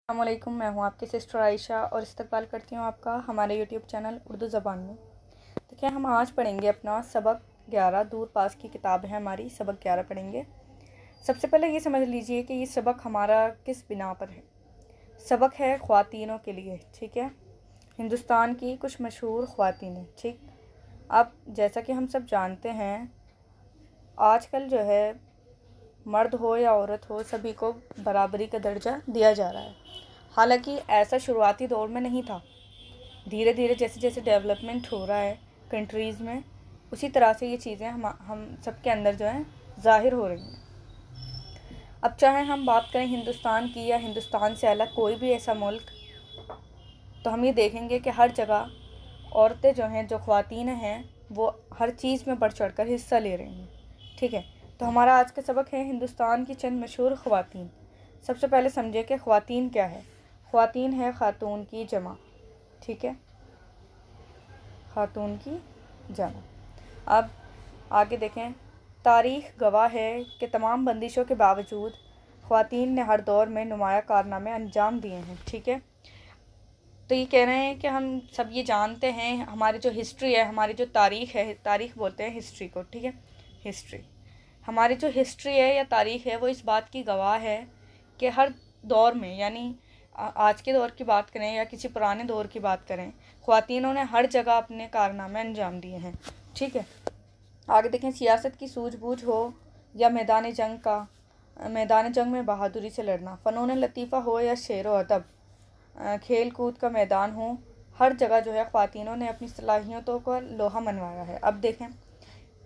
अस्सलामुअलैकुम, मैं हूँ आपकी सिस्टर आयशा और इस्तकबाल करती हूँ आपका हमारे यूट्यूब चैनल उर्दू ज़बान में। तो क्या हम आज पढ़ेंगे अपना सबक 11। दूर पास की किताब है हमारी, सबक 11 पढ़ेंगे। सबसे पहले ये समझ लीजिए कि ये सबक हमारा किस बिना पर है। सबक है ख़वातीनों के लिए, ठीक है। हिंदुस्तान की कुछ मशहूर ख़वातीनें, ठीक। अब जैसा कि हम सब जानते हैं, आजकल जो है मर्द हो या औरत हो, सभी को बराबरी का दर्जा दिया जा रहा है। हालांकि ऐसा शुरुआती दौर में नहीं था। धीरे धीरे जैसे जैसे डेवलपमेंट हो रहा है कंट्रीज़ में, उसी तरह से ये चीज़ें हम सब के अंदर जो है ज़ाहिर हो रही हैं। अब चाहे हम बात करें हिंदुस्तान की या हिंदुस्तान से अलग कोई भी ऐसा मुल्क, तो हम ये देखेंगे कि हर जगह औरतें जो हैं, जो ख़वातीन हैं, वो हर चीज़ में बढ़ चढ़ कर हिस्सा ले रही हैं, ठीक है। तो हमारा आज का सबक है हिंदुस्तान की चंद मशहूर ख़वातीन। सबसे पहले समझे कि ख़वातीन क्या है। ख़वातीन है खातून की जमा, ठीक है, खातून की जमा। अब आगे देखें, तारीख़ गवाह है कि तमाम बंदिशों के बावजूद ख़वातीन ने हर दौर में नुमाया कारनामे अंजाम दिए हैं, ठीक है। तो ये कह रहे हैं कि हम सब ये जानते हैं, हमारी जो हिस्ट्री है, हमारी जो तारीख़ है, तारीख़ बोलते हैं हिस्ट्री को, ठीक है, हिस्ट्री। हमारी जो हिस्ट्री है या तारीख़ है वो इस बात की गवाह है कि हर दौर में, यानी आज के दौर की बात करें या किसी पुराने दौर की बात करें, ख़वातीनों ने हर जगह अपने कारनामे अंजाम दिए हैं, ठीक है। आगे देखें, सियासत की सूझबूझ हो या मैदान जंग में बहादुरी से लड़ना, फ़नून लतीफ़ा हो या शेर व अदब, खेल कूद का मैदान हो, हर जगह जो है ख़वातीनों ने अपनी सलाहियतों को लोहा मनवाया है। अब देखें,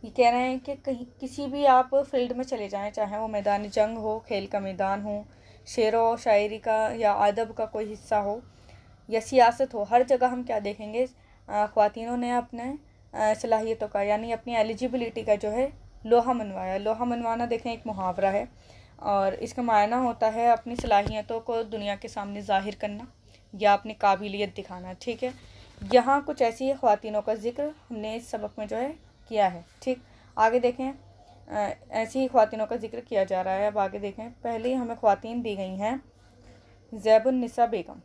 ये कह रहे हैं कि कहीं किसी भी आप फील्ड में चले जाएं, चाहे वो मैदान जंग हो, खेल का मैदान हो, शेर व शायरी का या अदब का कोई हिस्सा हो या सियासत हो, हर जगह हम क्या देखेंगे, ख़वातीनों ने अपने सलाहियतों का, यानी अपनी एलिजिबिलिटी का जो है लोहा मनवाया। लोहा मनवाना देखें एक मुहावरा है और इसका मायना होता है अपनी सलाहियतों को दुनिया के सामने ज़ाहिर करना या अपनी काबिलियत दिखाना, ठीक है। यहाँ कुछ ऐसी ही ख़वातीनों का ज़िक्र हमने इस सबक में जो है किया है, ठीक। आगे देखें, ऐसी ही ख़वातीनों का ज़िक्र किया जा रहा है। अब आगे देखें, पहले हमें ख़वातीन दी गई हैं ज़ैबुन्निसा बेगम।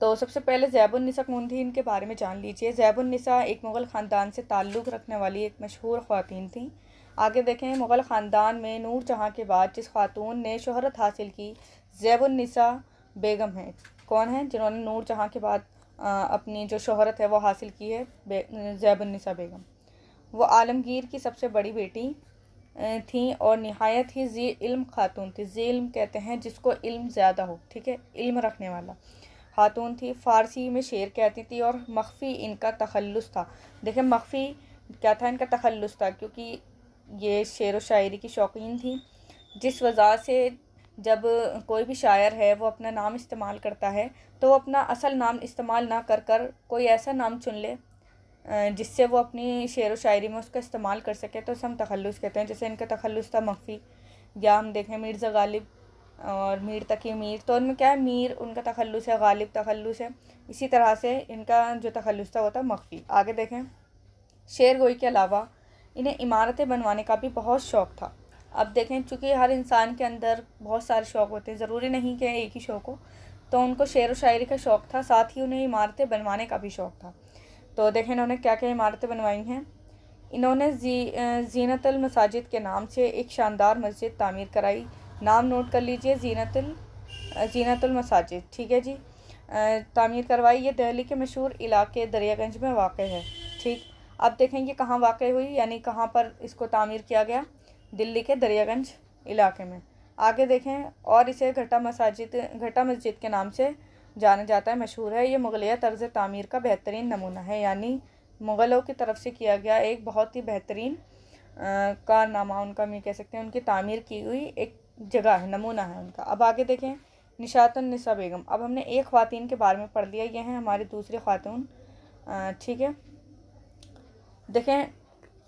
तो सबसे पहले ज़ैबुन्निसा कौन थी, इनके बारे में जान लीजिए। ज़ैबुन्निसा एक मुग़ल ख़ानदान से ताल्लुक़ रखने वाली एक मशहूर ख़वातीन थी। आगे देखें, मुग़ल ख़ानदान में नूर जहाँ के बाद जिस खातून ने शोहरत हासिल की, ज़ैबुन्निसा बेगम हैं। कौन है जिन्होंने नूर जहाँ के बाद अपनी जो शोहरत है वो हासिल की है, ज़ैबुन्निसा बेगम। वो आलमगीर की सबसे बड़ी बेटी थी और नहायत ही ज़ी इल्म खातून थी। ज़ी इल्म कहते हैं जिसको इल्म ज़्यादा हो, ठीक है, इल्म रखने वाला खातून थी। फ़ारसी में शेर कहती थी और मख्फ़ी इनका तखल्लुस था। देखें, मख्फ़ी क्या था, इनका तखल्लुस था, क्योंकि ये शेर व शायरी की शौकीन थी, जिस वजह से जब कोई भी शायर है वो अपना नाम इस्तेमाल करता है तो वो अपना असल नाम इस्तेमाल ना कर कर कोई ऐसा नाम चुन ले जिससे वो अपनी शेर व शायरी में उसका इस्तेमाल कर सके, तो उसे हम तखल्लुस कहते हैं। जैसे इनका तखल्लुस था मख्फ़ी। या हम देखें मिर्ज़ा गालिब और मीर तकी मीर, तो उनमें क्या है, मीर उनका तखल्लुस है, गालिब तखल्लुस है। इसी तरह से इनका जो तखल्लुस था वो था मख्फ़ी। आगे देखें, शेर गोई के अलावा इन्हें इमारतें बनवाने का भी बहुत शौक़ था। अब देखें, चूँकि हर इंसान के अंदर बहुत सारे शौक़ होते हैं, ज़रूरी नहीं कि एक ही शौक़ हो, तो उनको शेर व शायरी का शौक़ था, साथ ही उन्हें इमारतें बनवाने का भी शौक़ था। तो देखें इन्होंने क्या क्या इमारतें बनवाई हैं। इन्होंने ज़ीनतुल मसाजिद के नाम से एक शानदार मस्जिद तामीर कराई। नाम नोट कर लीजिए, ज़ीनतुल मसाजिद, ठीक है जी, तामीर करवाई। ये दिल्ली के मशहूर इलाके दरियागंज में वाक़ है, ठीक। अब देखें ये कहाँ वाक़ हुई, यानी कहाँ पर इसको तामीर किया गया, दिल्ली के दरियागंज इलाके में। आगे देखें, और इसे घटा मस्जिद के नाम से जाना जाता है, मशहूर है। ये मुग़लिया तर्ज़ तामीर का बेहतरीन नमूना है, यानी मुग़लों की तरफ से किया गया एक बहुत ही बेहतरीन कारनामा उनका, हम ये कह सकते हैं, उनकी तामीर की हुई एक जगह है, नमूना है उनका। अब आगे देखें, निशातुन्निसा बेगम। अब हमने एक ख़वातीन के बारे में पढ़ लिया, ये हैं हमारी दूसरी ख़ातून, ठीक है। देखें,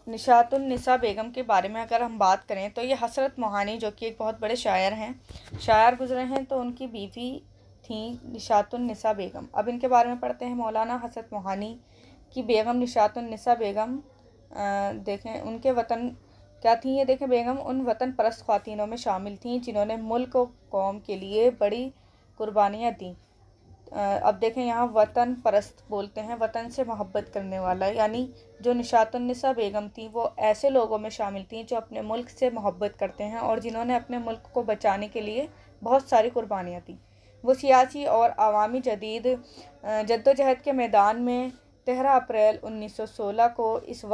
निशातुन्निसा बेगम के बारे में अगर हम बात करें तो ये हसरत मोहानी, जो कि एक बहुत बड़े शायर हैं, शायर गुज़रे हैं, तो उनकी बीवी थी निशातुन्निसा बेगम। अब इनके बारे में पढ़ते हैं। मौलाना हसरत मोहानी की बेगम निशातुन्निसा बेगम, देखें उनके वतन क्या थी, ये देखें, बेगम उन वतन परस्त ख़वातीनों में शामिल थी जिन्होंने मुल्क और कौम के लिए बड़ी कुर्बानियाँ दी। अब देखें यहाँ वतन परस्त बोलते हैं, वतन से मोहब्बत करने वाला, यानी जो निशातुन्निसा बेगम थी वो ऐसे लोगों में शामिल थी जो अपने मुल्क से मोहब्बत करते हैं और जिन्होंने अपने मुल्क को बचाने के लिए बहुत सारी कुर्बानियाँ दी। वो सियासी और अवामी जद्दोजहद के मैदान में 13 अप्रैल 1916 को इस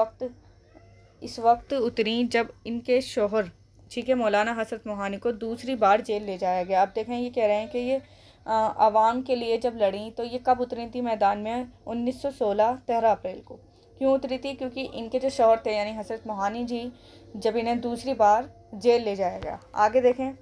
वक्त उतरी जब इनके शोहर, ठीक है, मौलाना हसरत मोहानी को दूसरी बार जेल ले जाया गया। अब देखें ये कह रहे हैं कि ये आवाम के लिए जब लड़ी तो ये कब उतरी थी मैदान में? 1916 13 अप्रैल को। क्यों उतरी थी? क्योंकि इनके जो शौहर थे यानी हज़रत मोहानी जी, जब इन्हें दूसरी बार जेल ले जाया गया। आगे देखें,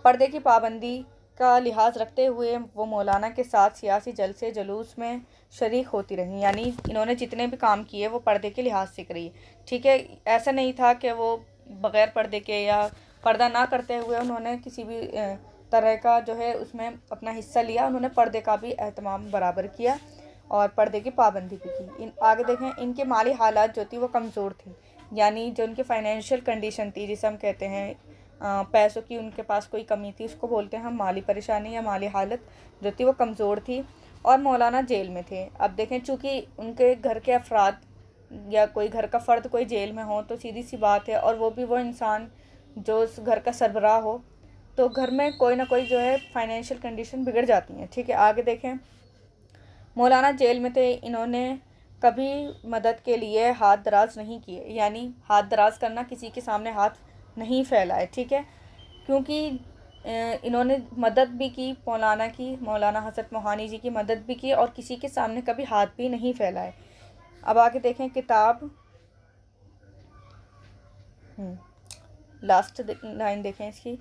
पर्दे की पाबंदी का लिहाज रखते हुए वो मौलाना के साथ सियासी जलसे जुलूस में शरीक होती रहीं, यानी इन्होंने जितने भी काम किए वो पर्दे के लिहाज से करी, ठीक है। ऐसा नहीं था कि वो बग़ैर पर्दे के या पर्दा ना करते हुए उन्होंने किसी भी तरह का जो है उसमें अपना हिस्सा लिया। उन्होंने पर्दे का भी एहतमाम बराबर किया और पर्दे की पाबंदी भी की। आगे देखें, इनके माली हालात जो थी वो कमज़ोर थी, यानी जो उनकी फ़ाइनेंशियल कंडीशन थी, जिसे हम कहते हैं पैसों की उनके पास कोई कमी थी, उसको बोलते हैं हम माली परेशानी या माली हालत जो थी वो कमज़ोर थी। और मौलाना जेल में थे। अब देखें, चूँकि उनके घर के अफराद या कोई घर का फ़र्द कोई जेल में हो तो सीधी सी बात है, और वो भी वो इंसान जो उस घर का सरबराह हो, तो घर में कोई ना कोई जो है फाइनेंशियल कंडीशन बिगड़ जाती हैं, ठीक है। आगे देखें, मौलाना जेल में थे, इन्होंने कभी मदद के लिए हाथ दराज नहीं किए, यानी हाथ दराज करना, किसी के सामने हाथ नहीं फैलाए, ठीक है, क्योंकि इन्होंने मदद भी की मौलाना हसरत मोहानी जी की मदद भी की और किसी के सामने कभी हाथ भी नहीं फैलाए। अब आगे देखें, किताब लास्ट लाइन देखें इसकी,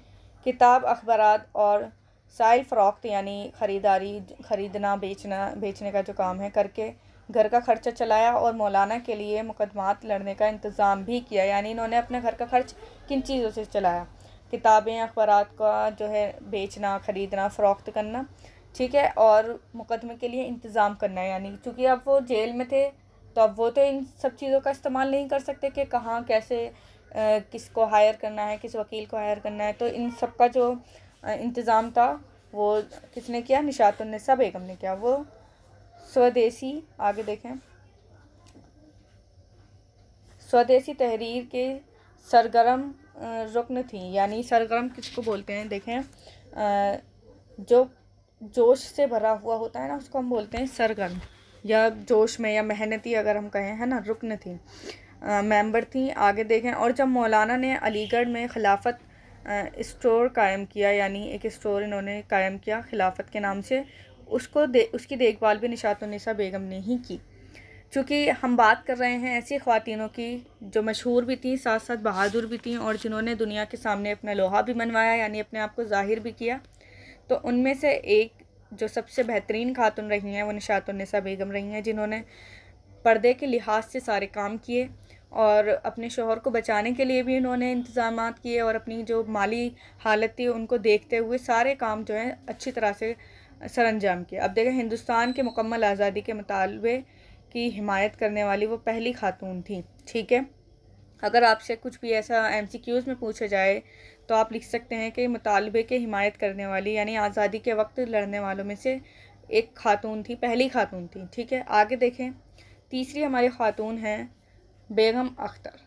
किताब, अखबारात और साइल फ़रोख्त यानी ख़रीदना बेचने का जो काम है करके घर का ख़र्चा चलाया और मौलाना के लिए मुकदमात लड़ने का इंतज़ाम भी किया, यानी इन्होंने अपने घर का ख़र्च किन चीज़ों से चलाया? किताबें, अखबारात का जो है बेचना, ख़रीदना, फ़रोख्त करना, ठीक है, और मुकदमे के लिए इंतज़ाम करना, यानी चूँकि अब वो जेल में थे तो अब वो तो इन सब चीज़ों का इस्तेमाल नहीं कर सकते कि कहाँ कैसे किसको हायर करना है, किस वकील को हायर करना है, तो इन सब का जो इंतज़ाम था वो किसने किया? निशातुन्निसा बेगम ने किया। वो स्वदेशी, आगे देखें, स्वदेशी तहरीर के सरगर्म रुकन थी, यानी सरगर्म किसको बोलते हैं? देखें, जो जोश से भरा हुआ होता है ना, उसको हम बोलते हैं सरगर्म, या जोश में या मेहनती अगर हम कहें, है ना, रुकन थी, मेंबर थी। आगे देखें, और जब मौलाना ने अलीगढ़ में खिलाफत स्टोर कायम किया, यानी एक स्टोर इन्होंने कायम किया खिलाफत के नाम से, उसकी देखभाल भी निशातुन्निसा बेगम ने ही की। चूँकि हम बात कर रहे हैं ऐसी ख़वातीनों की जो मशहूर भी थी, साथ साथ बहादुर भी थी, और जिन्होंने दुनिया के सामने अपना लोहा भी मनवाया, यानी अपने आप को ज़ाहिर भी किया, तो उनमें से एक जो सबसे बेहतरीन खातून रही हैं वो निशातुन्निसा बेगम रही हैं, जिन्होंने पर्दे के लिहाज से सारे काम किए और अपने शौहर को बचाने के लिए भी इन्होंने इंतज़ामात किए, और अपनी जो माली हालत थी उनको देखते हुए सारे काम जो हैं अच्छी तरह से सरअंजाम किया। अब देखें, हिंदुस्तान के मुकम्मल आज़ादी के मुतालबे की हिमायत करने वाली वो पहली खातून थी, ठीक है। अगर आपसे कुछ भी ऐसा MCQs में पूछा जाए तो आप लिख सकते हैं कि मुतालबे के हिमायत करने वाली, यानी आज़ादी के वक्त लड़ने वालों में से एक खातून थी, पहली खातून थी, ठीक है। आगे देखें, तीसरी हमारी खातून है बेगम अख्तर,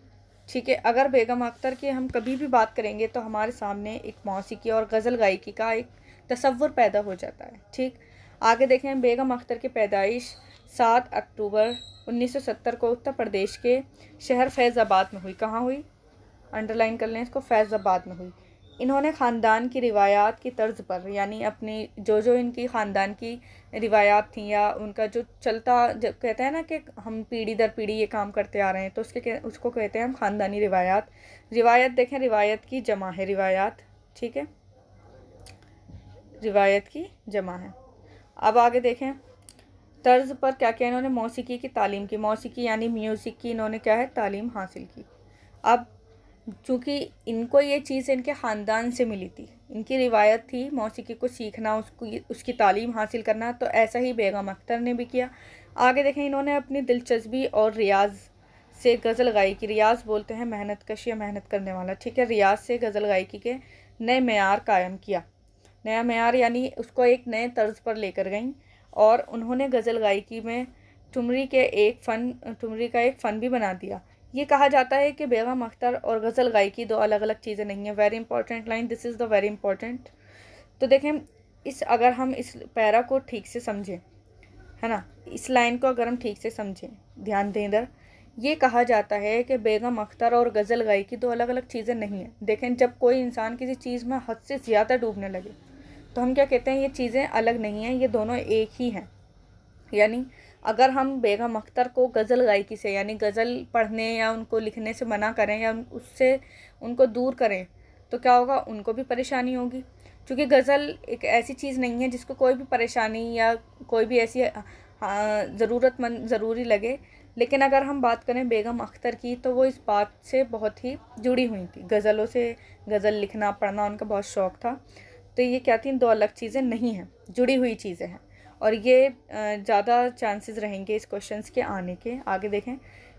ठीक है। अगर बेगम अख्तर की हम कभी भी बात करेंगे तो हमारे सामने एक मौसीकी और गज़ल गायकी का एक तसव्वुर पैदा हो जाता है, ठीक। आगे देखें, बेगम अख्तर की पैदाइश 7 अक्टूबर 1970 को उत्तर प्रदेश के शहर फैज़ाबाद में हुई। कहाँ हुई? अंडरलाइन कर लें इसको, फैज़ाबाद में हुई। इन्होंने ख़ानदान की रिवायात की तर्ज पर, यानी अपनी जो इनकी ख़ानदान की रिवायात थी या उनका जो चलता, जब कहते हैं ना कि हम पीढ़ी दर पीढ़ी ये काम करते आ रहे हैं, तो उसको कहते हैं हम ख़ानदानी रिवायात। रिवायत देखें, रिवायत की जमा है रिवायात, ठीक है, रिवायत की जमा है। अब आगे देखें, तर्ज पर क्या क्या इन्होंने मौसीकी की तालीम की, मौसीकी यानी म्यूज़िक की इन्होंने क्या है तालीम हासिल की। अब चूँकि इनको ये चीज़ इनके ख़ानदान से मिली थी, इनकी रिवायत थी मौसीकी को सीखना, उसकी तालीम हासिल करना, तो ऐसा ही बेगम अख्तर ने भी किया। आगे देखें, इन्होंने अपनी दिलचस्पी और रियाज से गज़ल गायकी, रियाज बोलते हैं मेहनत कश या मेहनत करने वाला, ठीक है, रियाज से गज़ल गायकी के नए मेयार कायम किया। नया मेयार यानी उसको एक नए तर्ज पर लेकर गईं। और उन्होंने गज़ल गायकी में ठुमरी का एक फ़न भी बना दिया। ये कहा जाता है कि बेगम अख्तर और गज़ल गायकी दो अलग अलग चीज़ें नहीं हैं। Very important line, this is the very important. तो देखें, अगर हम इस पैरा को ठीक से समझें, है ना, इस लाइन को अगर हम ठीक से समझें, ध्यान दें इधर, ये कहा जाता है कि बेगम अख्तर और गज़ल गायकी दो अलग अलग चीज़ें नहीं हैं। देखें, जब कोई इंसान किसी चीज़ में हद से ज़्यादा डूबने लगे तो हम क्या कहते हैं, ये चीज़ें अलग नहीं हैं, ये दोनों एक ही हैं। यानी अगर हम बेगम अख्तर को गज़ल गायकी से यानी गज़ल पढ़ने या उनको लिखने से मना करें या उससे उनको दूर करें तो क्या होगा, उनको भी परेशानी होगी। क्योंकि गज़ल एक ऐसी चीज़ नहीं है जिसको कोई भी परेशानी या कोई भी ऐसी ज़रूरतमंद ज़रूरी लगे। लेकिन अगर हम बात करें बेगम अख्तर की तो वो इस बात से बहुत ही जुड़ी हुई थी, गज़लों से, गज़ल लिखना पढ़ना उनका बहुत शौक़ था। तो ये क्या थी, दो अलग चीज़ें नहीं हैं, जुड़ी हुई चीज़ें हैं। और ये ज़्यादा चांसेस रहेंगे इस क्वेश्चंस के आने के। आगे देखें,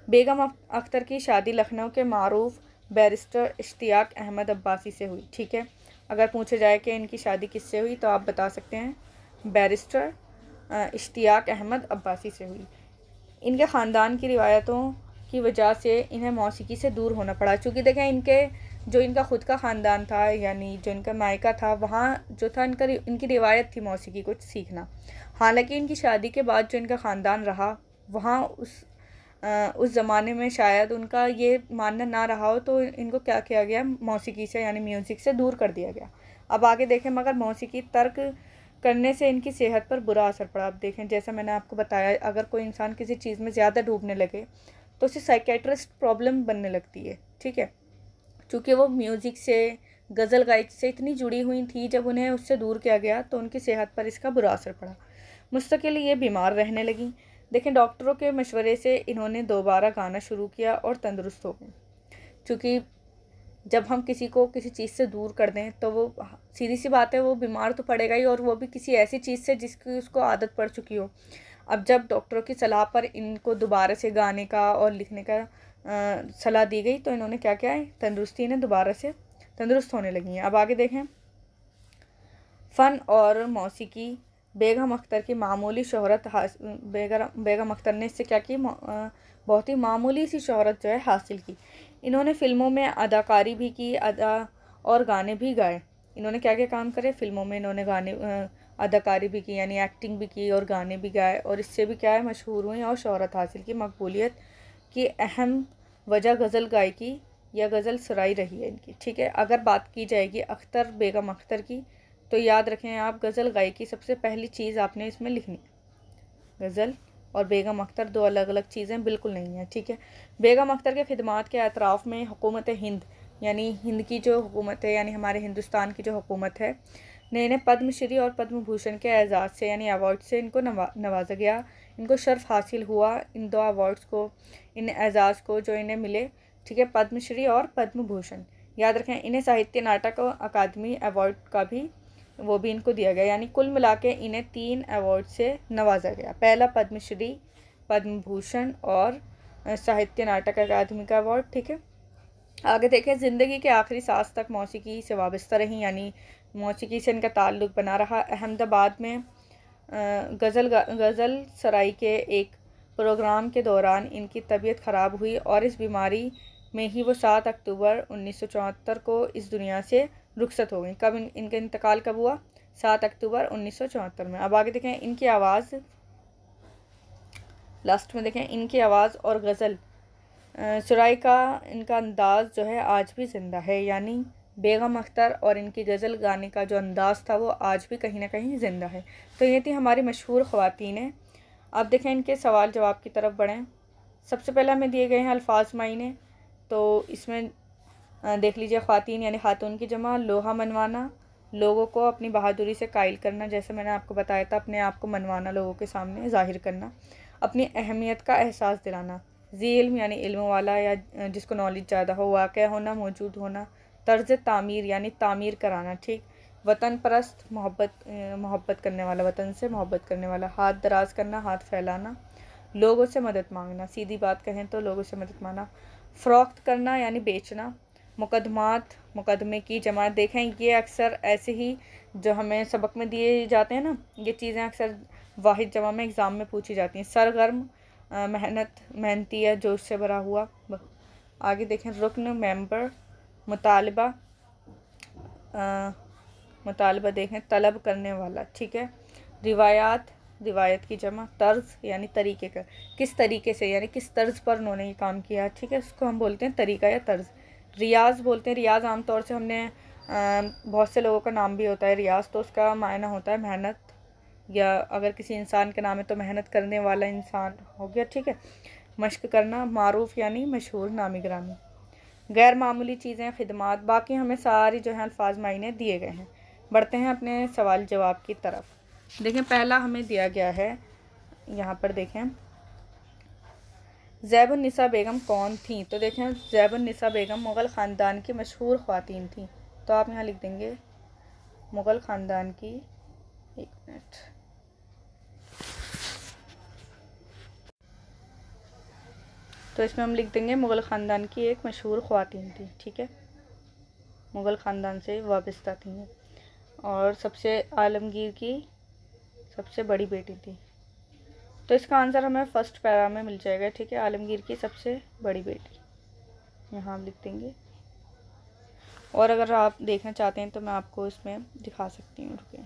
बेगम अख्तर की शादी लखनऊ के मारूफ बैरिस्टर इश्तियाक अहमद अब्बासी से हुई। ठीक है, अगर पूछा जाए कि इनकी शादी किससे हुई तो आप बता सकते हैं बैरिस्टर इश्तियाक अहमद अब्बासी से हुई। इनके ख़ानदान की रिवायतों की वजह से इन्हें मौसीकी से दूर होना पड़ा। चूँकि देखें, इनका ख़ुद का ख़ानदान था, यानी जो इनका मायका था, वहाँ जो था इनकी रिवायत थी मौसीकी कुछ सीखना। हालांकि इनकी शादी के बाद जो इनका ख़ानदान रहा, वहाँ उस ज़माने में शायद उनका ये मानना ना रहा हो, तो इनको क्या किया गया, मौसीकी से यानी म्यूज़िक से दूर कर दिया गया। अब आगे देखें, मगर मौसीकी तर्क करने से इनकी सेहत पर बुरा असर पड़ा। अब देखें, जैसा मैंने आपको बताया, अगर कोई इंसान किसी चीज़ में ज़्यादा डूबने लगे तो उसे साइकेट्रिस्ट प्रॉब्लम बनने लगती है। ठीक है, चूँकि वो म्यूज़िक से, गज़ल गायकी से इतनी जुड़ी हुई थी, जब उन्हें उससे दूर किया गया तो उनकी सेहत पर इसका बुरा असर पड़ा। मुस्तकिल ये बीमार रहने लगी। देखें, डॉक्टरों के मशवरे से इन्होंने दोबारा गाना शुरू किया और तंदुरुस्त हो गई। चूँकि जब हम किसी को किसी चीज़ से दूर कर दें तो वो सीधी सी बात है, वो बीमार तो पड़ेगा ही, और वो भी किसी ऐसी चीज़ से जिसकी उसको आदत पड़ चुकी हो। अब जब डॉक्टरों की सलाह पर इनको दोबारा से गाने का और लिखने का सलाह दी गई तो इन्होंने क्या किया है, तंदुरुस्ती इन्हें दोबारा से तंदुरुस्त होने लगी हैं। अब आगे देखें, फ़न और मौसीकी। बेगम अख्तर की मामूली शोहरत बेगम अख्तर ने इससे क्या की, बहुत ही मामूली सी शोहरत जो है हासिल की। इन्होंने फ़िल्मों में अदाकारी भी की, और गाने भी गाए। इन्होंने क्या क्या काम करे, फ़िल्मों में इन्होंने अदाकारी भी की, यानी एक्टिंग भी की, और गाने भी गाए, और इससे भी क्या है, मशहूर हुई और शोहरत हासिल की। मकबूलियत की अहम वजह गज़ल गायकी या गज़ल सराई रही है इनकी। ठीक है, अगर बात की जाएगी बेगम अख्तर की तो याद रखें आप, गज़ल गायकी सबसे पहली चीज़ आपने इसमें लिखनी है। गज़ल और बेगम अख्तर दो अलग अलग चीज़ें बिल्कुल नहीं हैं। ठीक है, बेगम अख्तर के खिदमात के एतराफ़ में हुकूमत हिंद, यानी हिंद की जो हुकूमत है, यानी हमारे हिंदुस्तान की जो हुकूमत है, ने इन्हें पद्मश्री और पद्म भूषण के एजाज़ से यानी अवार्ड से इनको नवाजा गया। इनको शर्फ हासिल हुआ इन दो अवार्ड्स को, इन एजाज़ को जो इन्हें मिले। ठीक है, पद्मश्री और पद्म भूषण। याद रखें, इन्हें साहित्य नाटक अकादमी अवार्ड का भी वो भी इनको दिया गया, यानी कुल मिला के इन्हें 3 अवार्ड से नवाजा गया। पहला पद्मश्री, पद्म भूषण और साहित्य नाटक अकादमी का अवार्ड। ठीक है, आगे देखें, ज़िंदगी के आखिरी सांस तक मौसीकी से वाबस्ता रही, यानी मौसीकी से इनका ताल्लुक़ बना रहा। अहमदाबाद में गज़ल सराई के एक प्रोग्राम के दौरान इनकी तबीयत ख़राब हुई और इस बीमारी में ही वो 7 अक्टूबर 1974 को इस दुनिया से रुखसत हो गई। कब इनका इंतकाल कब हुआ, 7 अक्टूबर 1974 में। अब आगे देखें, इनकी आवाज़, लास्ट में देखें, इनकी आवाज़ और गज़ल सराई का इनका अंदाज़ जो है आज भी ज़िंदा है, यानी बेगम अख्तर और इनकी गज़ल गाने का जो अंदाज़ था वो आज भी कहीं ना कहीं ज़िंदा है। तो ये थी हमारी मशहूर ख़वातीनें। अब देखें, इनके सवाल जवाब की तरफ बढ़ें। सबसे पहले हमें दिए गए हैं अल्फाज मायने, तो इसमें देख लीजिए, ख़वातीन यानी खातून की जमा, लोहा मनवाना, लोगों को अपनी बहादुरी से कायल करना, जैसे मैंने आपको बताया था, अपने आप को मनवाना, लोगों के सामने ज़ाहिर करना, अपनी अहमियत का एहसास दिलाना, ज़ी इल्म यानी इल्म वाला या जिसको नॉलेज ज़्यादा हो, वाक़या होना, मौजूद होना, तर्ज़ तामीर यानी तामीर कराना। ठीक, वतन परस्त, मोहब्बत करने वाला, वतन से मोहब्बत करने वाला, हाथ दराज करना, हाथ फैलाना, लोगों से मदद मांगना, सीधी बात कहें तो लोगों से मदद मांगना, फ़रोख्त करना यानी बेचना, मुकदमे की जमा। देखें, ये अक्सर ऐसे ही जो हमें सबक में दिए जाते हैं ना, ये चीज़ें अक्सर वाहिद जमा में एग्ज़ाम में पूछी जाती हैं। सरगर्म, मेहनत, मेहनती या जोश से भरा हुआ। आगे देखें, रुकन, मेंबर, मुतालबा, मुतालबा देखें तलब करने वाला, ठीक है। रिवायात, रिवायत की जमा। तर्ज यानी तरीके का, किस तरीके से यानी किस तर्ज पर उन्होंने ये काम किया, ठीक है, उसको हम बोलते हैं तरीका या तर्ज। रियाज बोलते हैं, रियाज आमतौर से हमने बहुत से लोगों का नाम भी होता है रियाज, तो उसका मायना होता है मेहनत, या अगर किसी इंसान के नाम है तो मेहनत करने वाला इंसान हो गया, ठीक है। मश्क करना। मारूफ यानी मशहूर, नामी गिरामी। गैर मामूली चीज़ें, खिदमात। बाकी हमें सारी जो है अल्फाज मायने दिए गए हैं। बढ़ते हैं अपने सवाल जवाब की तरफ। देखें, पहला हमें दिया गया है, यहाँ पर देखें, ज़ैबुन्निसा बेगम कौन थी। तो देखें, ज़ैबुन्निसा बेगम मुग़ल ख़ानदान की मशहूर ख़वातीन थी। तो आप यहाँ लिख देंगे मुग़ल ख़ानदान की, एक मिनट, तो इसमें हम लिख देंगे मुग़ल ख़ानदान की एक मशहूर ख़वातीन थी, ठीक है, मुग़ल ख़ानदान से वाबस्ता थी और सबसे आलमगीर की सबसे बड़ी बेटी थी। तो इसका आंसर हमें फर्स्ट पैरा में मिल जाएगा, ठीक है, आलमगीर की सबसे बड़ी बेटी, यहाँ हम लिख देंगे। और अगर आप देखना चाहते हैं तो मैं आपको इसमें दिखा सकती हूँ, रुकिए।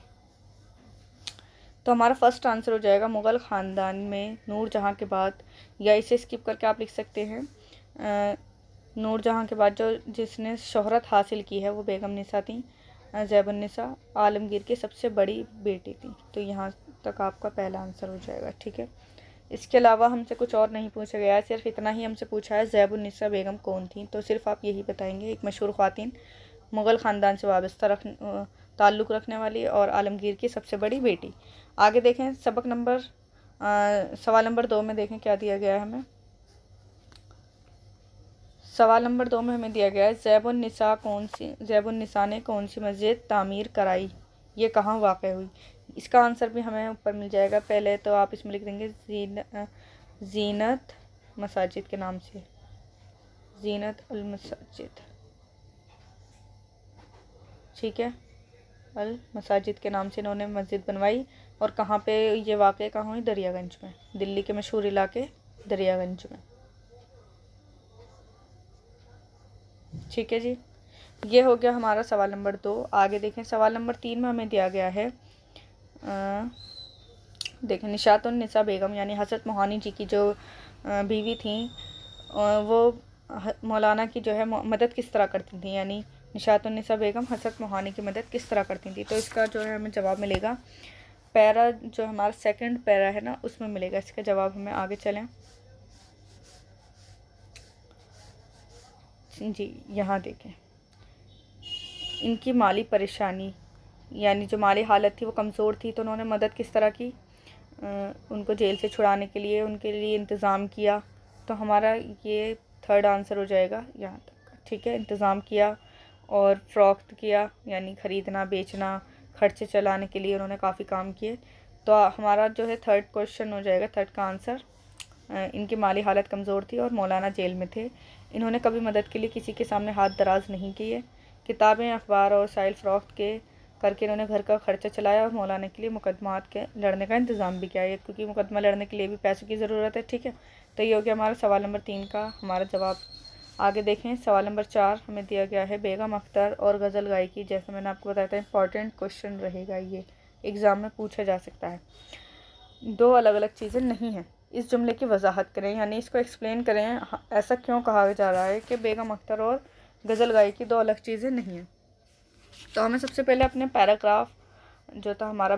तो हमारा फर्स्ट आंसर हो जाएगा मुग़ल ख़ानदान में नूरजहाँ के बाद, या इसे स्किप करके आप लिख सकते हैं नूरजहाँ के बाद जो जिसने शोहरत हासिल की है वो बेगम निसा थी, ज़ैबुन्निसा आलमगीर की सबसे बड़ी बेटी थी। तो यहाँ तक आपका पहला आंसर हो जाएगा, ठीक है। इसके अलावा हमसे कुछ और नहीं पूछा गया है, सिर्फ इतना ही हमसे पूछा है ज़ैबुन्निसा बेगम कौन थी। तो सिर्फ आप यही बताएंगे, एक मशहूर ख़वातीन, मुग़ल ख़ानदान से वाबस्ता ताल्लुक़ रखने वाली और आलमगीर की सबसे बड़ी बेटी। आगे देखें, सबक नंबर सवाल नंबर 2 में देखें क्या दिया गया है हमें। सवाल नंबर 2 में हमें दिया गया है, ज़ैबुन्निसा ने कौन सी मस्जिद तामीर कराई, ये कहाँ वाक़ हुई। इसका आंसर भी हमें ऊपर मिल जाएगा। पहले तो आप इसमें लिख देंगे ज़ीनत मसाजिद के नाम से, ज़ीनत अल मसाजिद, ठीक है, अल मसाजिद के नाम से इन्होंने मस्जिद बनवाई। और कहाँ पे ये वाक़ कहाँ हुई, दरियागंज में, दिल्ली के मशहूर इलाके दरियागंज में, ठीक है जी। ये हो गया हमारा सवाल नंबर 2। आगे देखें, सवाल नंबर 3 में हमें दिया गया है, देखें, निशातुन्निसा बेगम यानी हज़रत मोहानी जी की जो बीवी थी, वो मौलाना की जो है मदद किस तरह करती थी, यानी निशातुन्निसा बेगम हज़रत मोहानी की मदद किस तरह करती थी। तो इसका जो है हमें जवाब मिलेगा, पैरा जो हमारा सेकंड पैरा है ना, उसमें मिलेगा इसका जवाब हमें। आगे चलें जी, यहाँ देखें, इनकी माली परेशानी यानी जो माली हालत थी वो कमज़ोर थी, तो उन्होंने मदद किस तरह की, उनको जेल से छुड़ाने के लिए उनके लिए इंतज़ाम किया। तो हमारा ये थर्ड आंसर हो जाएगा यहाँ तक, ठीक है, इंतज़ाम किया और फ़रोख्त किया यानी ख़रीदना बेचना, खर्चे चलाने के लिए उन्होंने काफ़ी काम किए। तो हमारा जो है थर्ड क्वेश्चन हो जाएगा, थर्ड का आंसर, इनकी माली हालत कमज़ोर थी और मौलाना जेल में थे। इन्होंने कभी मदद के लिए किसी के सामने हाथ दराज नहीं किए। किताबें, अखबार और वसाइल फ़रोख्त के करके इन्होंने घर का खर्चा चलाया और मौलाना के लिए मुकदमात के लड़ने का इंतज़ाम भी किया है, क्योंकि मुकदमा लड़ने के लिए भी पैसों की ज़रूरत है, ठीक है। तो ये हो गया हमारा सवाल नंबर 3 का हमारा जवाब। आगे देखें, सवाल नंबर 4 हमें दिया गया है, बेगम अख्तर और गज़ल गायकी। जैसे मैंने आपको बताया था, इंपॉर्टेंट क्वेश्चन रहेगा, ये एग्ज़ाम में पूछा जा सकता है। दो अलग अलग चीज़ें नहीं हैं, इस जुमले की वजाहत करें, यानी इसको एक्सप्लेन करें, ऐसा क्यों कहा जा रहा है कि बेगम अख्तर और गज़ल गायकी दो अलग चीज़ें नहीं हैं। तो हमें सबसे पहले अपने पैराग्राफ जो था हमारा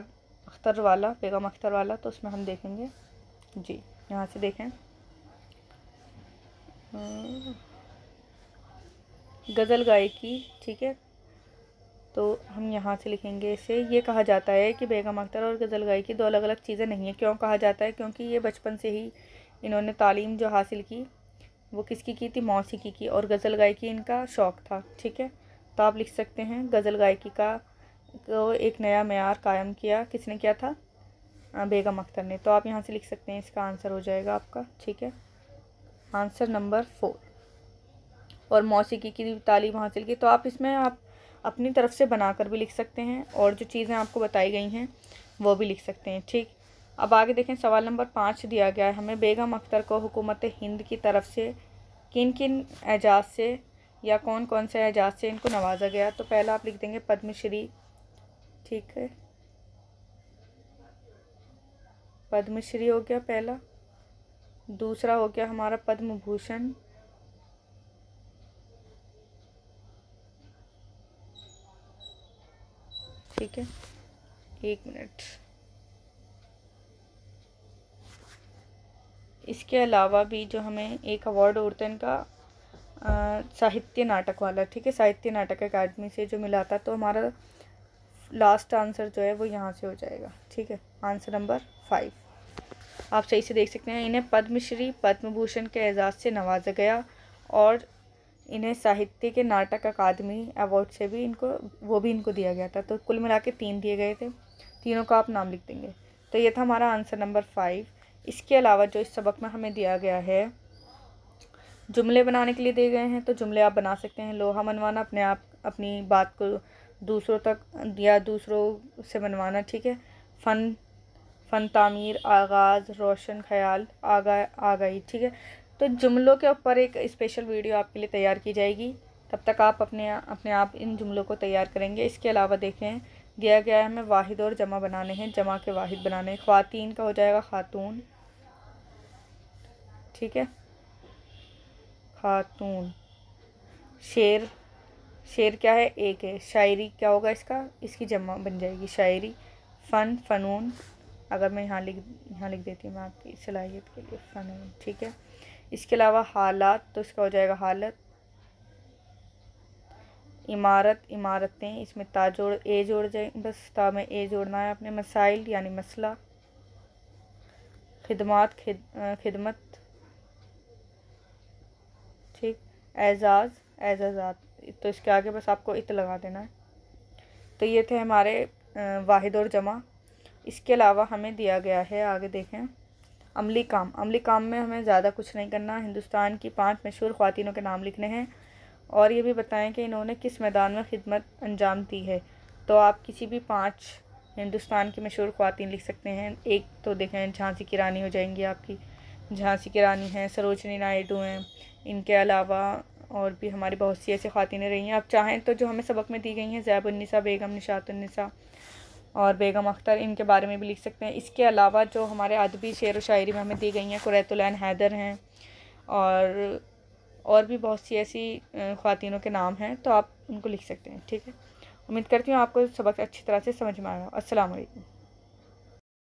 अख्तर वाला, बेगम अख्तर वाला, तो उसमें हम देखेंगे जी, यहाँ से देखें, गज़ल गायकी, ठीक है। तो हम यहाँ से लिखेंगे इसे, ये कहा जाता है कि बेगम अख्तर और गज़ल गायकी दो अलग अलग चीज़ें नहीं हैं। क्यों कहा जाता है, क्योंकि ये बचपन से ही इन्होंने तालीम जो हासिल की वो किसकी की थी, मौसीकी की, और गज़ल गायकी इनका शौक़ था, ठीक है। तो आप लिख सकते हैं, गज़ल गायकी का तो एक नया मेयार कायम किया, किसने किया था, बेगम अख्तर ने। तो आप यहाँ से लिख सकते हैं, इसका आंसर हो जाएगा आपका, ठीक है, आंसर नंबर 4। और मौसीकी की तालीम हासिल की, तो आप इसमें आप अपनी तरफ से बनाकर भी लिख सकते हैं और जो चीज़ें आपको बताई गई हैं वो भी लिख सकते हैं। ठीक, अब आगे देखें, सवाल नंबर 5 दिया गया है हमें, बेगम अख्तर को हुकूमत हिंद की तरफ से किन किन एजाज़ से या कौन कौन से एजाज़ से इनको नवाजा गया। तो पहला आप लिख देंगे पद्मश्री, ठीक है, पद्मश्री हो गया पहला। दूसरा हो गया हमारा पद्म भूषण, ठीक है, 1 मिनट। इसके अलावा भी जो हमें एक अवार्ड होता है इनका साहित्य नाटक वाला, ठीक है, साहित्य नाटक अकादमी से जो मिला था। तो हमारा लास्ट आंसर जो है वो यहाँ से हो जाएगा। ठीक है, आंसर नंबर 5 आप सही से देख सकते हैं। इन्हें पद्मश्री पद्म भूषण के एजाज़ से नवाजा गया और इन्हें साहित्य के नाटक अकादमी अवार्ड से भी इनको दिया गया था। तो कुल मिला के 3 दिए गए थे, तीनों का आप नाम लिख देंगे। तो ये था हमारा आंसर नंबर 5। इसके अलावा जो इस सबक में हमें दिया गया है, जुमले बनाने के लिए दिए गए हैं। तो जुमले आप बना सकते हैं। लोहा मनवाना, अपनी बात को दूसरों तक या दूसरों से बनवाना, ठीक है। फ़न तामीर, आगाज़, रोशन ख्याल, आगाही, ठीक है। तो जुमलों के ऊपर एक स्पेशल वीडियो आपके लिए तैयार की जाएगी, तब तक आप अपने आप इन जुमलों को तैयार करेंगे। इसके अलावा देखें, दिया गया है हमें वाहिद और जमा बनाने हैं, जमा के वाहिद बनाने हैं। ख्वातीन का हो जाएगा खातून, ठीक है, खातून। शेर क्या है, एक है। शायरी क्या होगा इसकी जमा बन जाएगी शायरी। फ़नून, अगर मैं यहाँ लिख देती हूँ मैं आपकी सलाहियत के लिए, फ़नून, ठीक है। इसके अलावा हालात, तो इसका हो जाएगा हालत। इमारत, इमारतें, इसमें ता जोड़ ए जोड़ जाए, बस ता में ए जोड़ना है आपने। मसाइल यानी मसला। खिदमत, ठीक। एजाज़ात, तो इसके आगे बस आपको इत लगा देना है। तो ये थे हमारे वाहिद और जमा। इसके अलावा हमें दिया गया है, आगे देखें, अमली काम में हमें ज़्यादा कुछ नहीं करना। हिंदुस्तान की 5 मशहूर ख़वातीनों के नाम लिखने हैं और ये भी बताएं कि इन्होंने किस मैदान में खिदमत अंजाम दी है। तो आप किसी भी 5 हिंदुस्तान की मशहूर ख़वातीन लिख सकते हैं। एक तो देखें, झांसी की रानी हो जाएंगी आपकी, झांसी की रानी हैं, सरोजनी नायडू हैं। इनके अलावा और भी हमारी बहुत सी ऐसी ख़वातीनें रही हैं। आप चाहें तो जो हमें सबक में दी गई हैं, ज़ैब-उन-निसा बेगम, निशात-उन-निसा और बेगम अख्तर, इनके बारे में भी लिख सकते हैं। इसके अलावा जो हमारे अदबी शेर व शायरी में हमें दी गई हैं, कुरैतुल ऐन हैदर हैं और भी बहुत सी ऐसी ख़वातीनों के नाम हैं, तो आप उनको लिख सकते हैं। ठीक है, उम्मीद करती हूँ आपको सबक अच्छी तरह से समझ में आया। अस्सलाम वालेकुम।